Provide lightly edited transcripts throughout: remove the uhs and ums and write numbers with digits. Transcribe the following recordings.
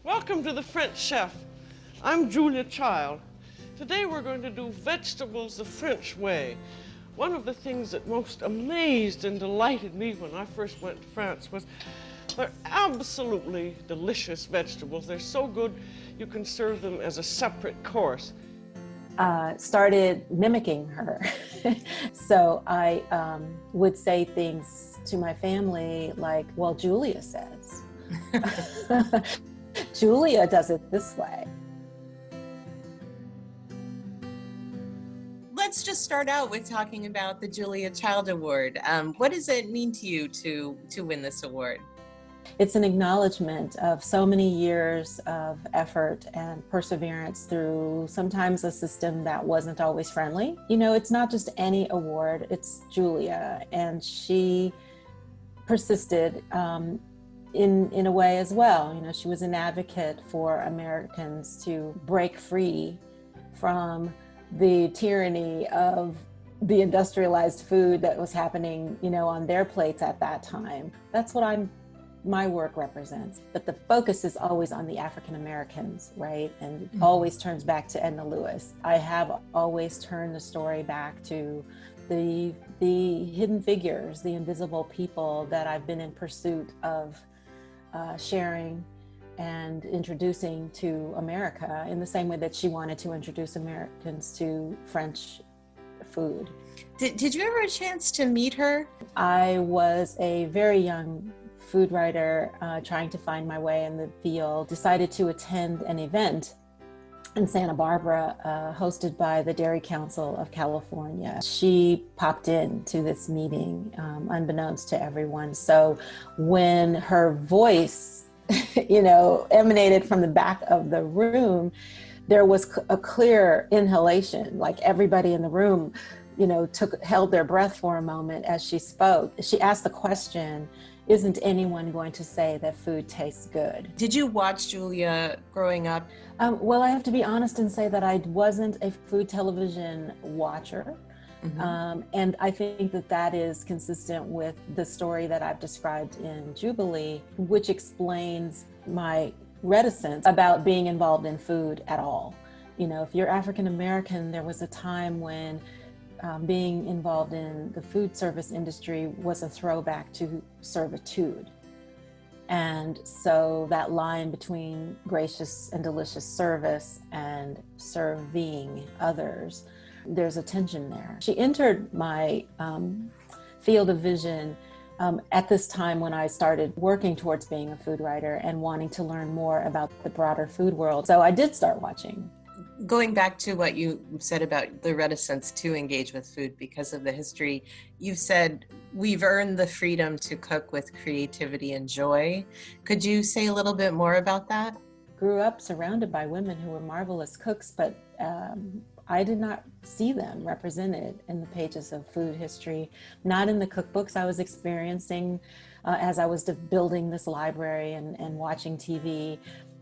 Welcome to the French Chef. I'm Julia Child. Today we're going to do vegetables the French way. One of the things that most amazed and delighted me when I first went to France was they're absolutely delicious vegetables. They're so good you can serve them as a separate course. Started mimicking her. So I would say things to my family like, well, Julia says. Julia does it this way. Let's just start out with talking about the Julia Child Award. What does it mean to you to win this award? It's an acknowledgement of so many years of effort and perseverance through sometimes a system that wasn't always friendly. You know, it's not just any award, it's Julia, and she persisted in a way as well. You know, she was an advocate for Americans to break free from the tyranny of the industrialized food that was happening, you know, on their plates at that time. That's what my work represents. But the focus is always on the African Americans, right? And it always turns back to Edna Lewis. I have always turned the story back to the hidden figures, the invisible people that I've been in pursuit of sharing and introducing to America in the same way that she wanted to introduce Americans to French food. Did you ever have a chance to meet her? I was a very young food writer trying to find my way in the field, decided to attend an event in Santa Barbara hosted by the Dairy Council of California. She popped in to this meeting unbeknownst to everyone. So when her voice, you know, emanated from the back of the room, there was a clear inhalation, like everybody in the room, you know, held their breath for a moment as she spoke. She asked the question, isn't anyone going to say that food tastes good? Did you watch Julia growing up? Well, I have to be honest and say that I wasn't a food television watcher. And I think that is consistent with the story that I've described in Jubilee, which explains my reticence about being involved in food at all. You know, if you're African American, there was a time when being involved in the food service industry was a throwback to servitude. And so that line between gracious and delicious service and serving others, there's a tension there. She entered my field of vision at this time when I started working towards being a food writer and wanting to learn more about the broader food world. So I did start watching. Going back to what you said about the reticence to engage with food because of the history, you've said we've earned the freedom to cook with creativity and joy. Could you say a little bit more about that? Grew up surrounded by women who were marvelous cooks, but I did not see them represented in the pages of food history, not in the cookbooks I was experiencing as I was building this library and watching TV.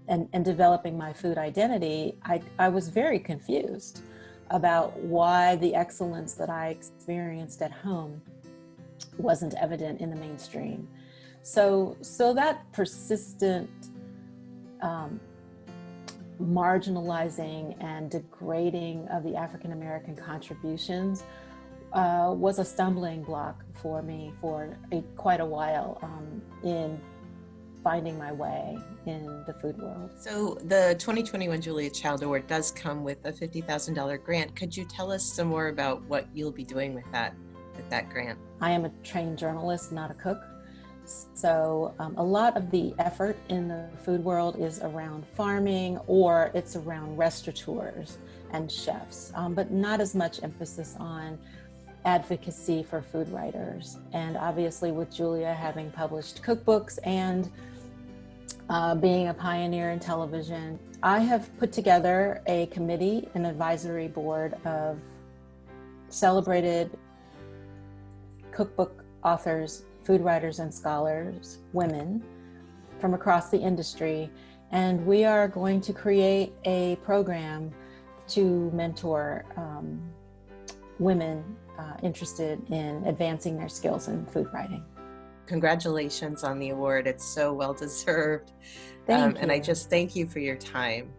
And developing my food identity, I was very confused about why the excellence that I experienced at home wasn't evident in the mainstream. So that persistent marginalizing and degrading of the African American contributions was a stumbling block for me for quite a while in finding my way in the food world. So the 2021 Julia Child Award does come with a $50,000 grant. Could you tell us some more about what you'll be doing with that grant? I am a trained journalist, not a cook. So a lot of the effort in the food world is around farming or it's around restaurateurs and chefs, but not as much emphasis on advocacy for food writers. And obviously with Julia having published cookbooks and being a pioneer in television, I have put together a committee, an advisory board of celebrated cookbook authors, food writers and scholars, women from across the industry. And we are going to create a program to mentor women interested in advancing their skills in food writing. Congratulations on the award. It's so well deserved. Thank And I you. just thank you for your time.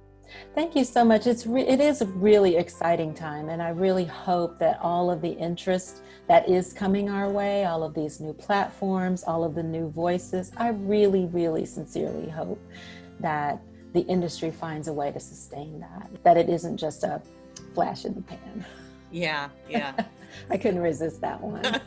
Thank you so much. It is a really exciting time, and I really hope that all of the interest that is coming our way, all of these new platforms, all of the new voices, I really, really sincerely hope that the industry finds a way to sustain that it isn't just a flash in the pan. Yeah, yeah. I couldn't resist that one.